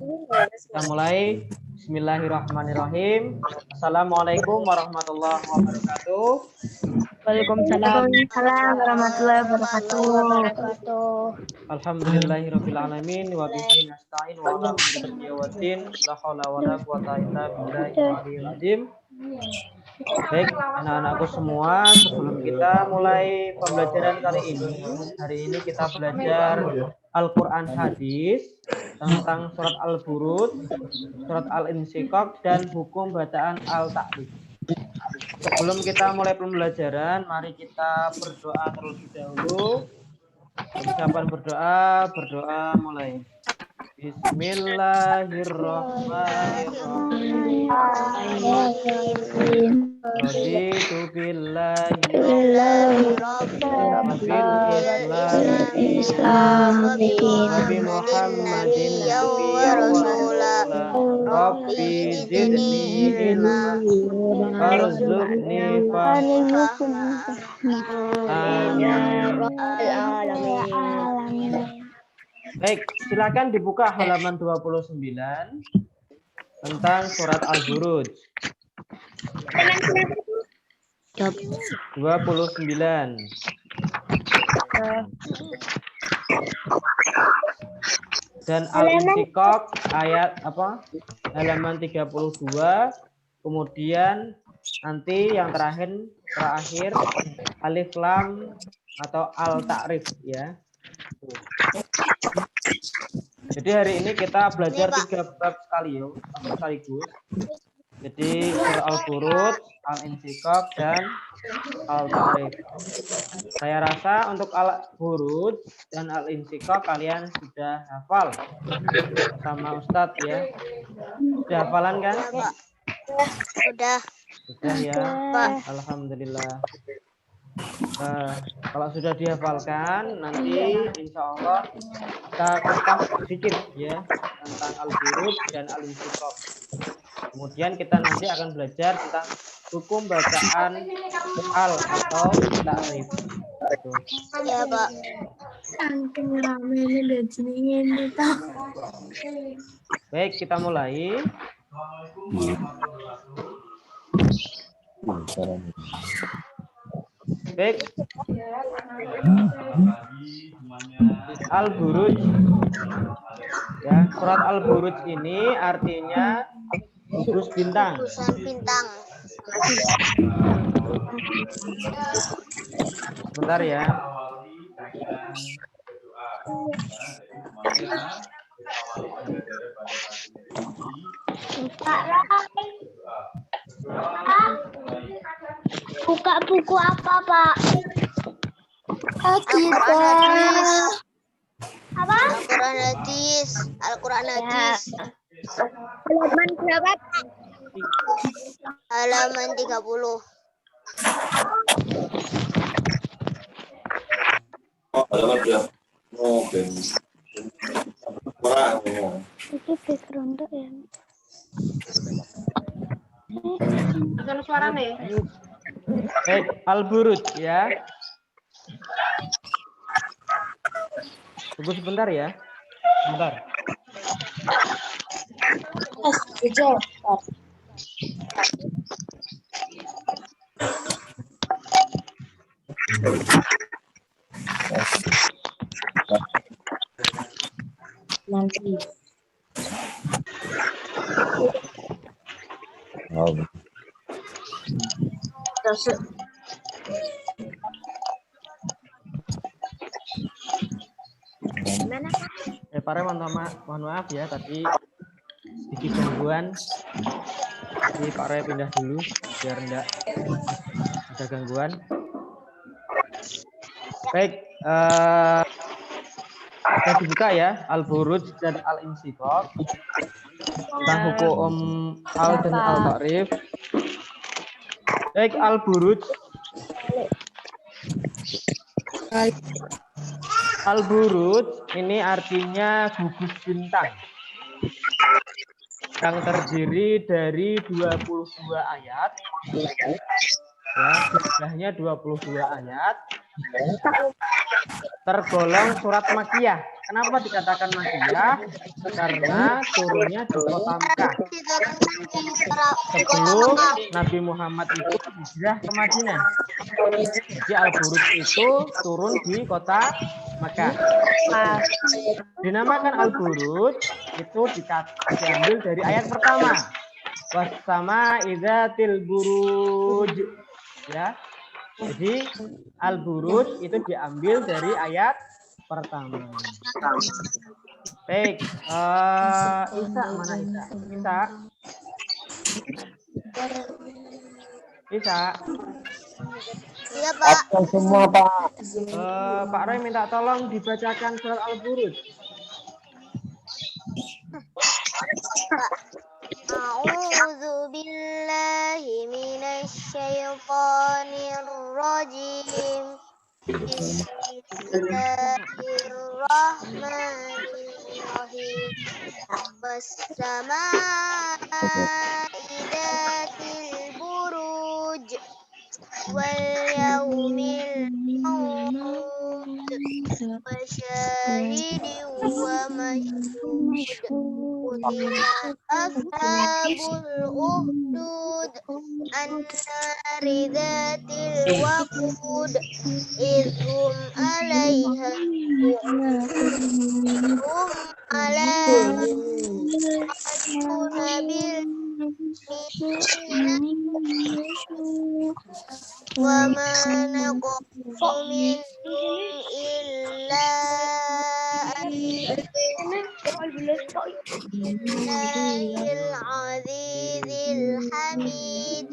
Kita mulai. Bismillahirrahmanirrahim. Assalamualaikum warahmatullahi wabarakatuh. Waalaikumsalam warahmatullahi wabarakatuh. Alhamdulillahirabbil alamin wa bihi nasta'in wa ala umuri waddin la haula wala quwata illa billahil azim. Baik, anak-anakku semua, sebelum kita mulai pembelajaran kali ini, hari ini kita belajar Al-Quran hadis tentang surat Al-Buruj, surat Al-Insyiqaq, dan hukum bacaan Al-Ta'rif. Sebelum kita mulai pembelajaran, mari kita berdoa terlebih dahulu. Persiapan berdoa mulai. Bismillahirrahmanirrahim. Raditu billahi rabbil Islam wa bi Muhammadin rasulah rabbi zidni ilma warzuqni amin. Baik, silakan dibuka halaman 29 tentang surat Al-Buruj. 29. Dan Al-Insyiqaq ayat apa? Halaman 32. Kemudian nanti yang terakhir Alif Lam atau Al-Ta'rif ya. Jadi hari ini kita belajar 3 bab sekaligus. Jadi surah Al-Buruj, Al-Insyiqaq, dan Al-Ta'rif. Saya rasa untuk Al-Buruj dan Al-Insyiqaq kalian sudah hafal sama Ustadz ya. Sudah hafalan kan? Sudah ya. Alhamdulillah. Kalau sudah dihafalkan, nanti insya Allah kita kupas sedikit ya tentang Al-Buruj dan Al-Insyiqaq. Kemudian kita nanti akan belajar tentang hukum bacaan al atau ta'rif. ya Pak. Baik, kita mulai. Baik. Al-Buruj. Ya, surat Al-Buruj ini artinya gugus bintang. Gugusan bintang. Sebentar ya. Buka buku apa, Pak? Al-Quran hadis. Halaman berapa? Halaman 30. Itu background ya. Suara nih. Baik, Al-Buruj ya. Tunggu sebentar ya. Sebentar. Nanti. Para mohon maaf ya tadi sedikit gangguan. Jadi Pak Roy pindah dulu biar enggak ada gangguan. Baik, kita dibuka ya Al-Buruj dan Al-Insyiqaq tentang hukum al dan al-ta'rif. Baik, Al-Buruj. Al-Buruj ini artinya gugus bintang yang terdiri dari 22 ayat Ya, jumlahnya 22 ayat. Tergolong surat Makkiyah. Kenapa dikatakan Makkiyah? Karena turunnya di kota Mekah. Diturunkan di kota Sebelum Mekah. Nabi Muhammad itu hijrah ke Madinah. Jadi Al-Buruj itu turun di kota Mekah. Dinamakan Al-Buruj itu diambil dari ayat pertama. Wassama idzatil buruj. Ya. Jadi Al-Buruj itu diambil dari ayat pertama. Baik, Isa mana Isa? Isa. Iya, Pak. Semua Pak. Pak Roy minta tolong dibacakan surat Al-Buruj. A'udzu billahi minasy syaithanir rajim. Bismillahirrahmanirrahim. Wassama'i dzatil buruj wal yaumil maw'ud wa syahidin wa mashhud. Qutila ashabul ukhdud an-nari dzatil waqud idhum 'alaiha hum 'ala bil wa ma naqum minhum illa Allahil azizil hamid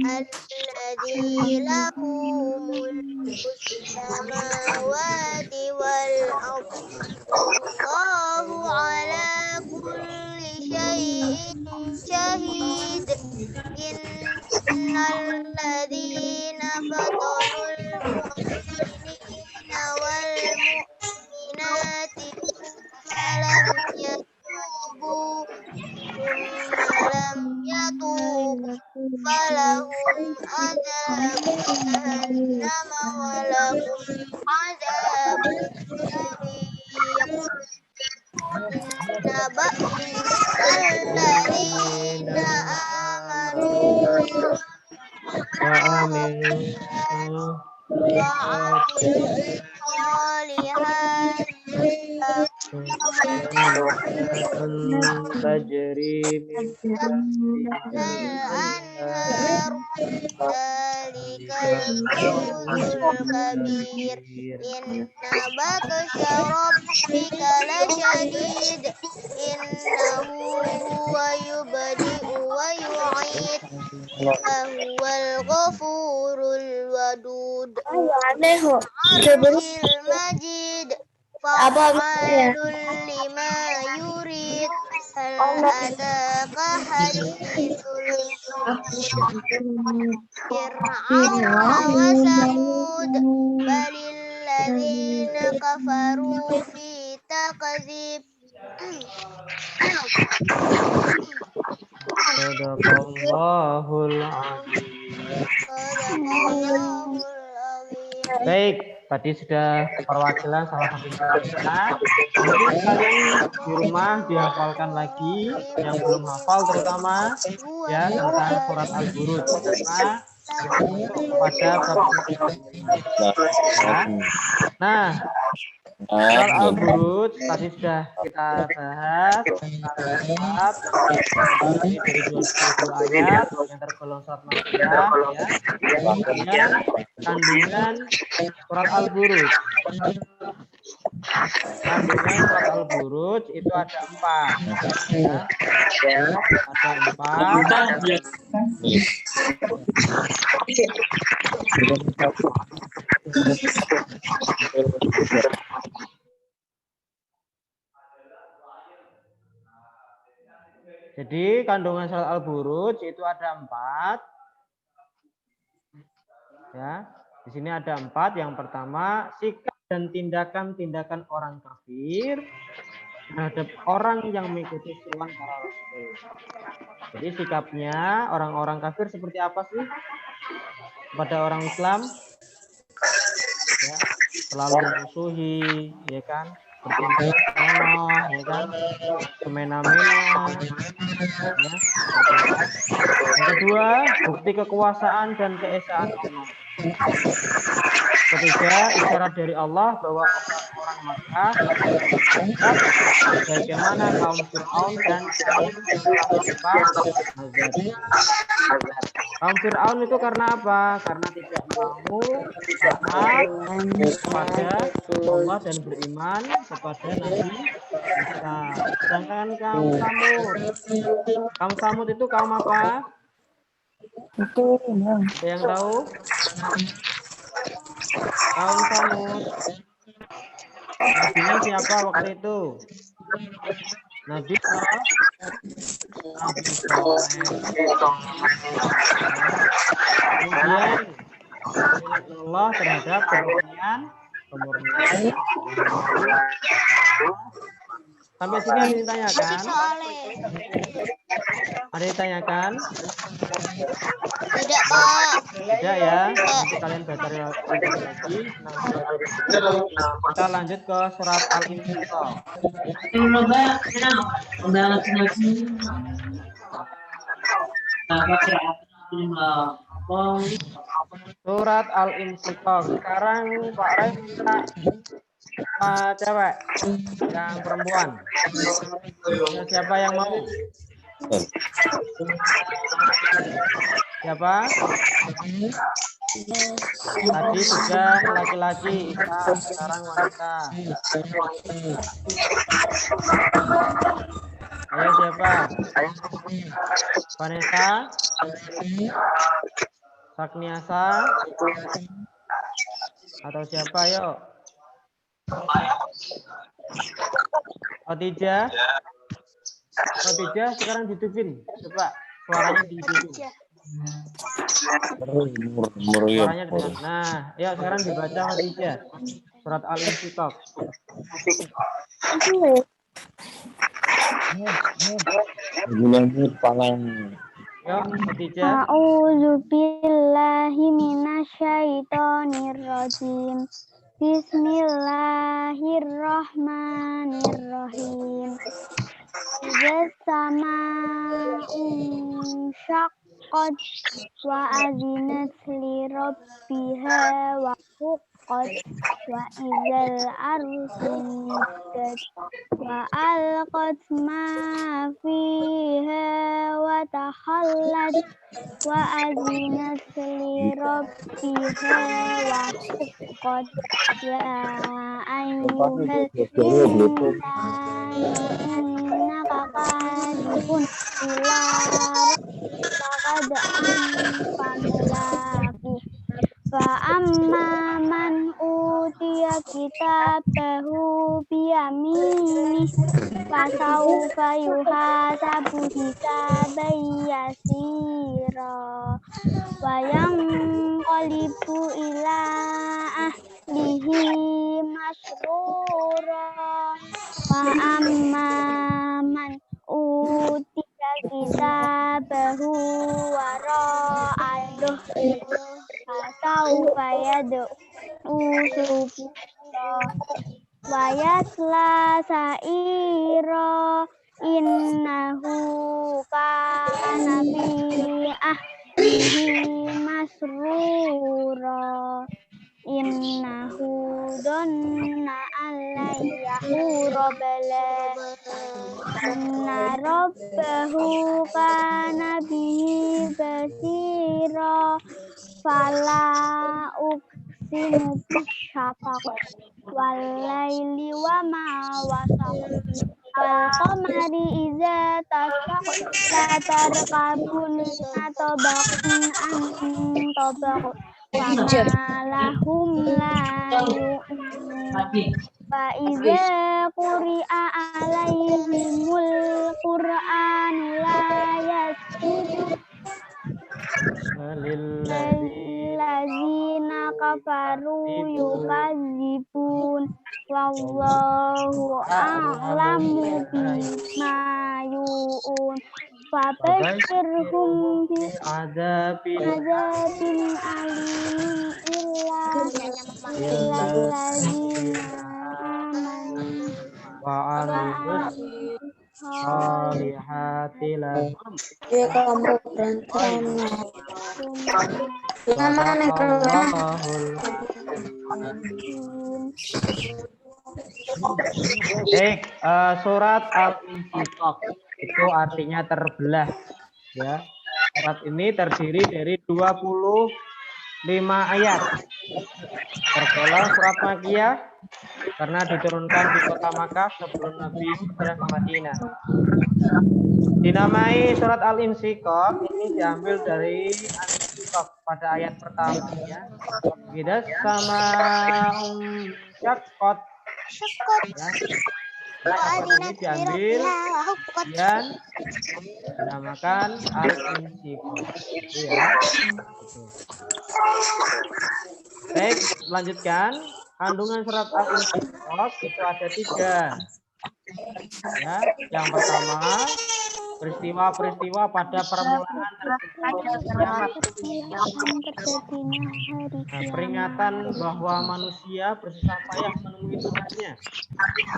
alladzi lahu mulkus samawati wal ardh wallahu ala kulli syai'in syahid innal ladzina fatanul mu'minina wal mu'minati lam yatubu falahum adzabun jahannam wa lahum adzabun sarir alladzina amanu Wa aminu wa amilus sholihat tajri min anhar dalikal fawzul kabir inna batsya rabbika lasyadid innahu huwa yubdi'u wa yu'id huwal ghafurul wadud arshil majid fa'alul lima yurid hal ataka hadithul fir'auna wa samud balil ladzina kafaru fi takdzib Sadaqallahul azim. Sadaqallahul azim. Baik, tadi sudah perwakilan salah satu kita. Nanti kalian di rumah dihafalkan lagi yang belum hafal terutama ya tentang surat Al-Buruj karena pada bab ya. Nah, surat Al-Buruj tadi sudah kita bahas ini dari 22 ayat yang tergolong surat Makkiyah ya. Kemudian kandungan surat Al-Buruj. Kandungan surat Al-Buruj itu ada 4 ya. Ada 4. Jadi kandungan surat Al-Buruj itu ada 4. Ya, di sini ada 4. Yang pertama, sikap dan tindakan-tindakan orang kafir terhadap orang yang mengikuti seruan para rasul. Jadi sikapnya orang-orang kafir seperti apa sih? kepada orang Islam, ya, selalu memusuhi, ya kan, bertindak senonoh, ya kan, semena-mena, ya, seperti itu. Yang kedua, bukti kekuasaan dan keesaan Allah. Ketiga, isyarat dari Allah bahwa orang-orang Makkah menganggap bagaimana kaum Fir'aun dan kaum yang telah menimpa azab. Kaum Fir'aun itu karena apa? Karena tidak mau taat kepada Allah dan beriman kepada Nabi Isa. Sedangkan kaum Samud itu kaum apa? Ada yang tahu? Kaum Samud. Nabinya siapa waktu itu? Nabi kemudian Allah terhadap kemurnian. Sampai sini ada yang ditanyakan? Ada yang ditanyakan? Tidak, Pak. Tidak ya. Nanti kalian baca lagi. Kita lanjut ke surat Al-Insyirah. Surat Al-Insyirah. Sekarang Pak Rai minta cewek, yang perempuan. Siapa yang mau? Siapa? Tadi sudah laki-laki, sekarang wanita. Ayo siapa? Vanessa? Sakniasa? Atau siapa? Yuk. Khadijah? Khadijah sekarang dihidupin. Coba suaranya dihidupin. Suaranya dengar. Nah, ya sekarang dibaca Khadijah. Surat Al-Insyirah. Yuk, Khadijah. A'udzu billahi minasyaitonir rajim. Bismillahirrahmanirrahim. Idza sama'u syaqqat wa adzinat li rabbiha wa huqqat wa idzal ardu muddat wa alqat ma fiha wa takhallat wa adzinat li rabbiha wa huqqat ya ayyuhal insanu innaka kadhibun ila rabbika fa amma man utiya kitabahu biyaminih fa sawfa yuhasabu hisaban yasira wa yanqalibu ila ahlihi masrura wa amma man utiya kitabahu wara'a fasawfa yad'u subura wa yasla sa'ira innahu kana fi ahlihi masrura innahu dhanna alayyahu rabbala inna rabbahu kana bihi basira fala uqsimu bisyafaq wal laili wa ma wasaq wal qamari idza tasaq la tarqabun tabaqun an tabaq wa ma lahum la yu'minun fa idza quri'a alaihimul qur'anu la yasjudun lilladzina kafaru yukadzibun wallahu a'lamu bima yu'un Fabashirhum bi Adabin azabin alimin illalladzina amanu wa amilus solihati lahum kamu berantakan. sadaqallahul. Baik, surat Al-Insyiqaq itu artinya terbelah ya. Surat ini terdiri dari 25 ayat. Tergolong surat Makkiyah karena diturunkan di kota Makkah sebelum Nabi hijrah ke Madinah. Dinamai surat Al-Insyiqaq ini diambil dari Al-Insyiqaq pada ayat pertamanya. Bidas sama syaqqat ya. Ayat ini diambil dan dinamakan Al-Insyiqaq. Itu ya. Baik, lanjutkan. Kandungan surat Al-Insyiqaq itu ada 3. Ya, yang pertama peristiwa-peristiwa pada permulaan kiamat. Peringatan bahwa manusia bersusah payah menemui Tuhannya.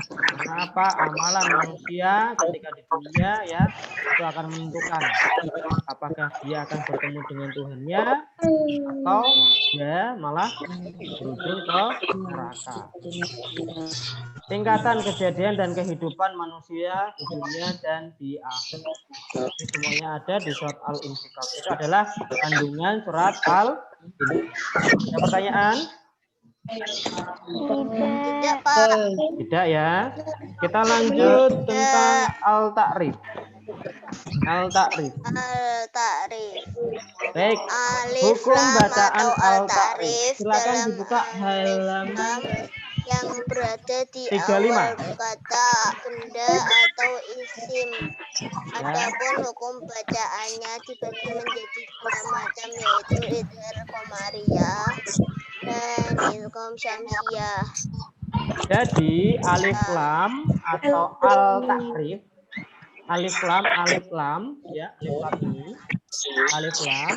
Karena apa? Amalan manusia ketika di dunia ya itu akan menentukan apakah dia akan bertemu dengan Tuhannya atau dia malah berujung ke neraka. Tingkatan kejadian dan kehidupan manusia di dunia dan di akhirat. Ini semuanya ada di surat Al-Insyiqaq. Itu adalah kandungan surat Al-Insyiqaq. Ada pertanyaan? Tidak, Pak. Tidak ya. Kita lanjut tentang Al-Ta'rif. Al-Ta'rif. Al-Ta'rif. Baik. Alif Hukum lam bacaan atau Al-Ta'rif. Silakan dalam dibuka halaman yang berada di 35. awal kata benda atau isim. Adapun hukum bacaannya dibagi menjadi 2 macam, yaitu idghar qamariyah dan idgham syamsiyah. Jadi alif lam atau al-ta'rif, alif lam ya, alif lam ini alif lam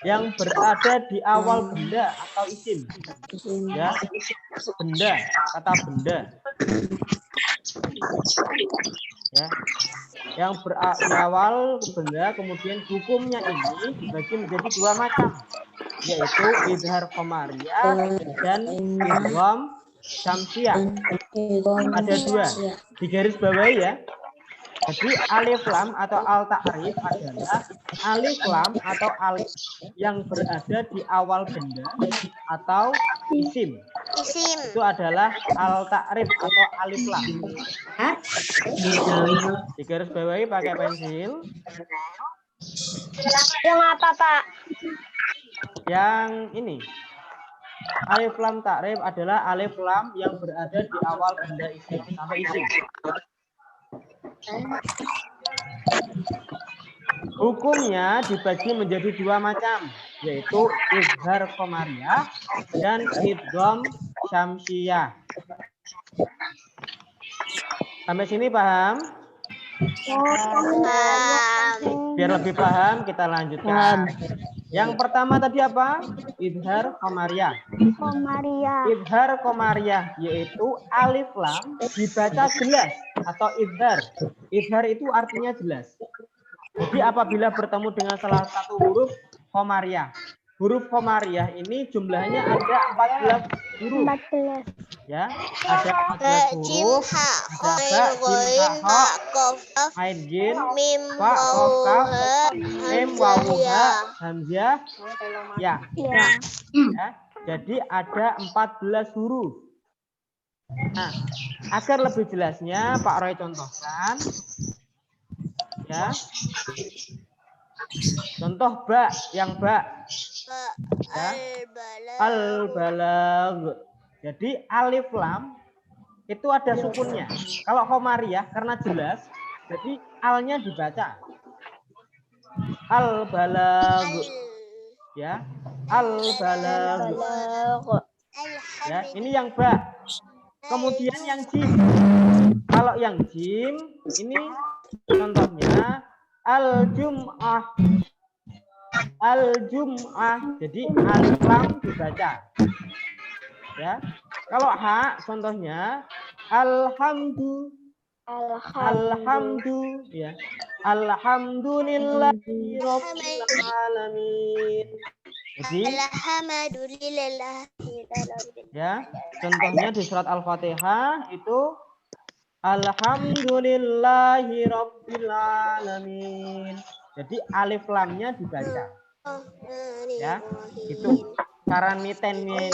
yang berada di awal benda atau isim ya, benda, kata benda ya, yang di awal benda, kemudian hukumnya ini dibagi menjadi 2 macam, yaitu idghar qamariyah dan idgham syamsiyah. Ada 2 di garis bawah ya. Jadi alif lam atau al-ta'rif adalah alif lam atau alif yang berada di awal benda atau isim. Itu adalah al-ta'rif atau alif lam. Di garis bawahi pakai pensil. Yang apa, Pak? Yang ini. Alif lam ta'rif adalah alif lam yang berada di awal benda isim sampai isim. Hukumnya dibagi menjadi 2 macam, yaitu idghar qamariyah dan idgham syamsiyah. Sampai sini paham? Biar lebih paham kita lanjutkan. Yang pertama tadi apa? Idghar qamariyah. Idghar qamariyah yaitu alif lam dibaca jelas atau idghar. Idghar itu artinya jelas. Jadi apabila bertemu dengan salah satu huruf qamariyah. Huruf qamariyah ini jumlahnya ada 14 huruf. Ya, ada 14 huruf. Ada ba, jim, ha, ain, jin, fa, qaf, kaf, mim, waw, ha, hamzah, ya. Ya. Jadi ada 14 huruf. Nah, agar lebih jelasnya Pak Roy contohkan. Ya. Contoh ba, yang ba. Ya. Al-balag. Jadi alif lam itu ada sukunnya. Kalau qamariyah karena jelas, jadi alnya dibaca. Al-balag. Ya. Al-balag. Ya, ini yang ba. Kemudian yang jim. Kalau yang jim ini contohnya Al-jum'ah. Al-jum'ah. Jadi alif lam dibaca. Ya. Kalau ha contohnya alhamdu. Alhamdu ya. Alhamdulillahi rabbil alamin. Jadi ya, contohnya di surat Al-Fatihah itu alhamdulillahi rabbil alamin. Jadi alif lamnya dibaca. Ya, itu cara niteninya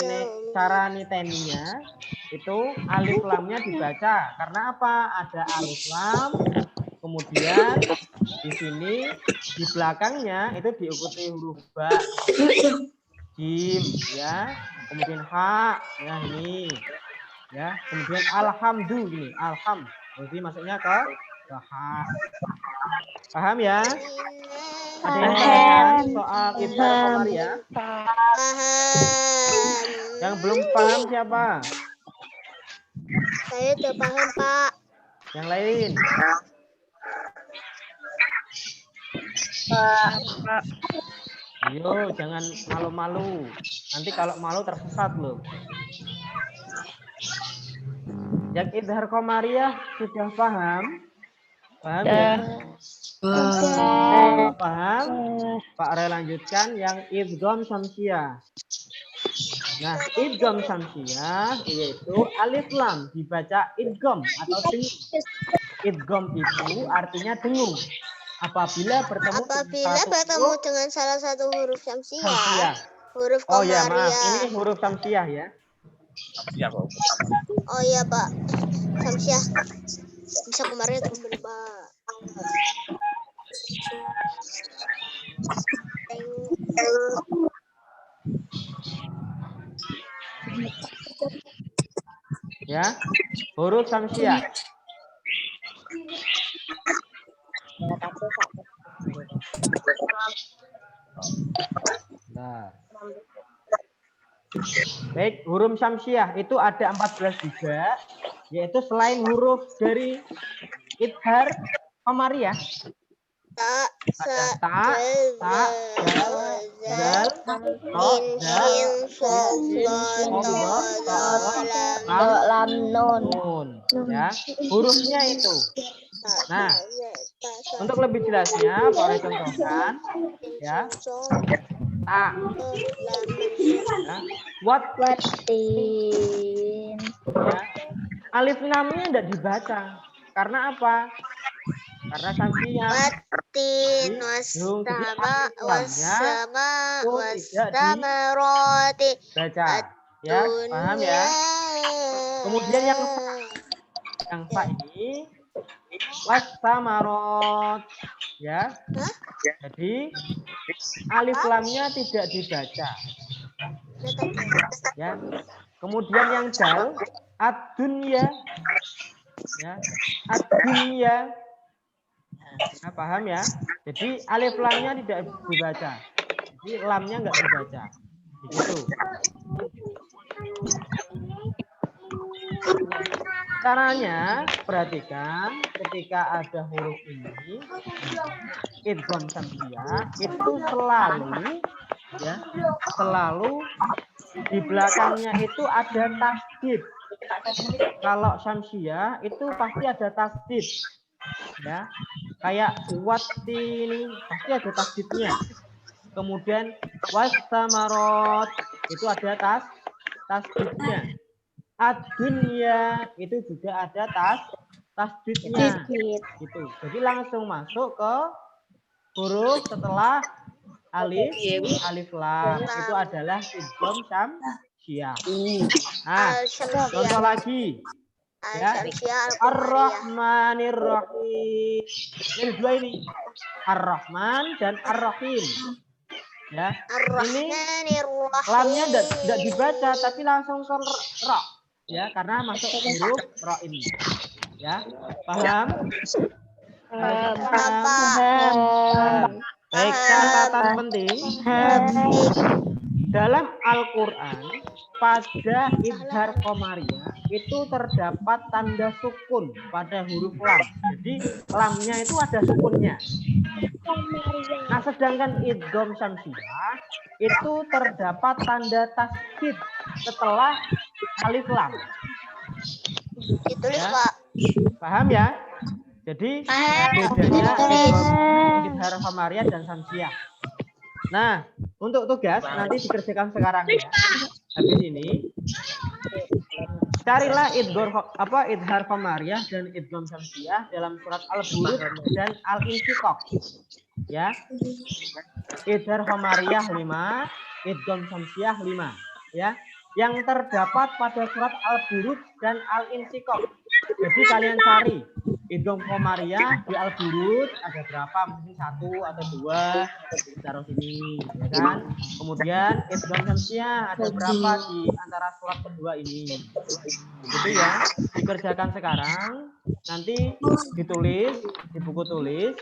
itu alif lamnya dibaca. Karena apa? Ada alif lam, kemudian di sini di belakangnya itu diikuti huruf ba, jim, ya, kemudian ha, ya ini, ya, kemudian alhamdu gini, alham, jadi masuknya ke ha. Paham ya? Ada yang tanyakan soal idhar qamariyah? Paham. Yang belum paham siapa? Saya udah paham, Pak. Yang lain? Ayo, jangan malu-malu. Nanti kalau malu tersesat loh. Yang idhar qamariyah sudah paham? Paham ya? Paham? Pak Re lanjutkan yang idgham syamsiyah. Nah, idgham syamsiyah yaitu alif lam dibaca idgham atau dengung. Idgham itu artinya dengung. Apabila bertemu dengan salah satu huruf syamsiyah. Huruf oh ya, maaf. qamariyah. Ini huruf syamsiyah ya. Oh iya, Pak. Syamsiyah. Bisa kemarin teman, Pak. Ya, huruf syamsiyah. Nah. Baik, huruf syamsiyah itu ada 14 juga, yaitu selain huruf dari idhar qamariyah. Ta, dal, lam, nun. Ya, hurufnya itu. Nah, untuk lebih jelasnya, boleh contohkan, ya. Ta, ya. Watin. Ya. Alif lamnya tidak dibaca. Karena apa? Karena syamsiyah. Watin wasama roti. Baca. Ya, paham ya? Kemudian yang fa ini wasamarot. Ya. Jadi alif lamnya tidak dibaca. Ya. Kemudian yang dal ad-dunya. Ya. Ad-dunya. Nah, paham ya? Jadi alif lamnya tidak dibaca. Jadi lamnya enggak dibaca. Begitu. Caranya perhatikan ketika ada huruf ini idgham syamsiyah itu selalu di belakangnya itu ada tasdid. Kalau syamsiyah itu pasti ada tasdid. Ya. Kayak wati ini pasti ada tasdidnya. Kemudian wasamarot itu ada tasdidnya. Ad-dunya itu juga ada tasdidnya. Gitu. Jadi langsung masuk ke huruf setelah alif lam itu adalah idgham syamsiyah. Nah, contoh lagi. Ya. Ar-Rahmanir Rahim. Ini dua ini. Ar-Rahman dan Ar-Rahim. Ya. Ini lamnya tidak dibaca tapi langsung ke ra. Ya, karena masuk huruf ra ini. Ya. Paham? Paham. Baik, catatan penting. Ya. Dalam Al-Qur'an pada idhar qamariyah itu terdapat tanda sukun pada huruf lam. Jadi lamnya itu ada sukunnya. Nah, sedangkan idgham syamsiah itu terdapat tanda tasydid setelah alif lam. Ditulis, Ya. Pak. Paham ya? Jadi bedanya idgham qamariyah dan syamsiah. Nah, untuk tugas nanti dikerjakan sekarang ya. Habis ini carilah idgham qamariyah dan idgham syamsiah dalam surat Al-Buruj dan Al-Insyiqaq. Ya. Idgham qamariyah 5, idgham syamsiah 5, ya. Yang terdapat pada surat Al-Buruj dan Al-Insyiqaq. Jadi kalian cari idgham qamariyah di Al-Buruj ada berapa? Mungkin 1 atau 2, taruh sini, ya kan? Kemudian idgham syamsiah ada berapa di antara surat kedua ini? Gitu ya. Dikerjakan sekarang, nanti ditulis di buku tulis.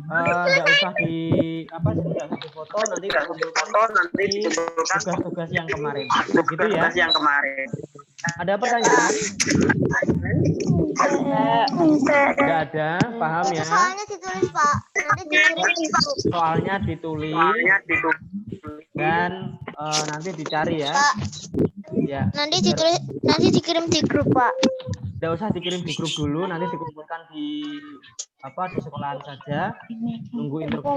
Enggak usah enggak usah difoto, nanti dikumpulkan tugas-tugas yang kemarin. Gitu ya. Ada pertanyaan? Enggak ada, paham ya? Soalnya ditulis, Pak. Nanti dikirim di grup. Soalnya ditulis dan nanti dicari ya. Pak, Ya. nanti dikirim di grup, Pak. Enggak usah dikirim di grup dulu, nanti dikumpulkan di sekolahan saja. Nunggu interview. Gitu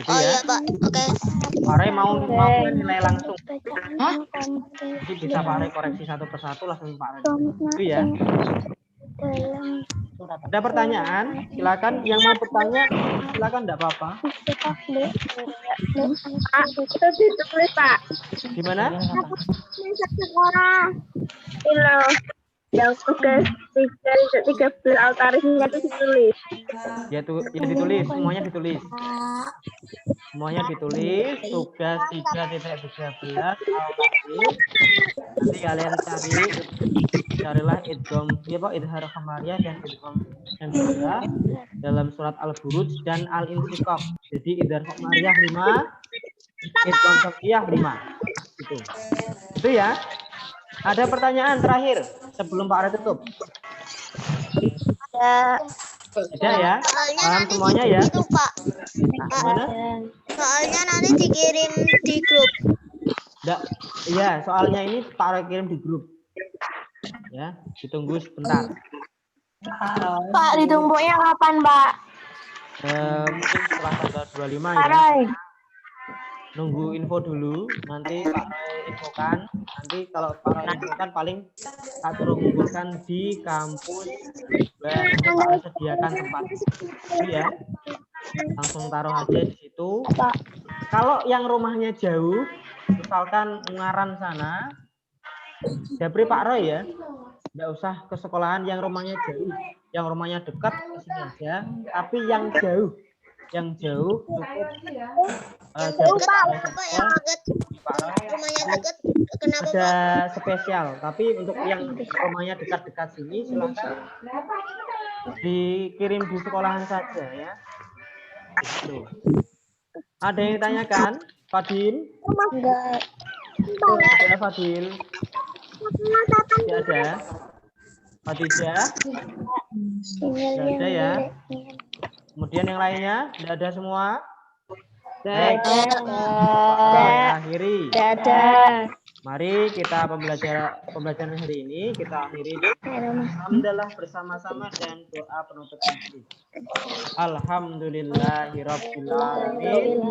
Oh ya. iya, Pak. Oke. Pak Ray mau nilai langsung. Jadi bisa Pak Ray koreksi satu persatu langsung Pak Ray. Itu ya. Ada pertanyaan? Silakan. Yang mau bertanya, silakan, enggak apa-apa. Itu ditulis, Pak. Gimana? Sekolah. Ini yang tugas 13 altarisnya itu ditulis. Ya ditulis, semuanya ditulis. Semuanya ditulis, tugas 3.13 altaris. Nanti kalian carilah idgham idgham qamariyah dan idgham syamsiah dalam surat Al-Buruj dan Al-Insyiqaq. Jadi idgham qamariyah 5, idgham syamsiah 5. Itu ya. Ada pertanyaan terakhir sebelum Pak Ray tutup? Ada ya? Paham semuanya ya? Itu, Pak. Gimana? Soalnya nanti dikirim di grup. Iya, soalnya ini Pak Ray kirim di grup. Ya, ditunggu sebentar. Pak, ditunggunya kapan, Pak? Mungkin setelah tanggal 25 ya. Nunggu info dulu, nanti Pak Ray infokan. Nanti kalau Pak Ray infokan paling tak suruh kumpulkan di kampus dan Pak Ray sediakan tempat. Itu ya. Langsung taruh aja di situ. Kalau yang rumahnya jauh, misalkan Ungaran sana, Japri Pak Roy ya. Nggak usah ke sekolahan yang rumahnya jauh. Yang rumahnya dekat ke sini aja, tapi yang jauh cukup Pak, yang dekat. Rumahnya dekat. Kenapa, ada Pak? spesial, tapi untuk yang rumahnya dekat-dekat sini silakan dikirim di sekolahan saja ya. Gitu. Ada yang ditanyakan? Fadil? Enggak. Ya Fadil. Tidak ada. Fatijah? Tidak ada ya. Kemudian yang lainnya? Tidak ada semua? Baik. Akhiri. Mari kita pembelajaran hari ini kita akhiri. Alhamdulillah bersama-sama dan doa penutup diri. Alhamdulillahirabbil alamin.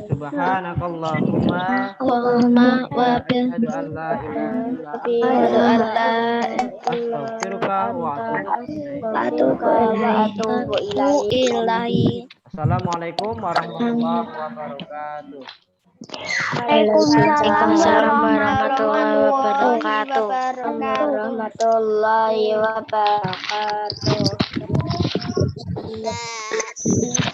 Subhanakallahumma wa bihamdika astaghfiruka wa atubu ilaik. Assalamualaikum warahmatullahi wabarakatuh. Waalaikumsalam warahmatullahi wabarakatuh. Nah.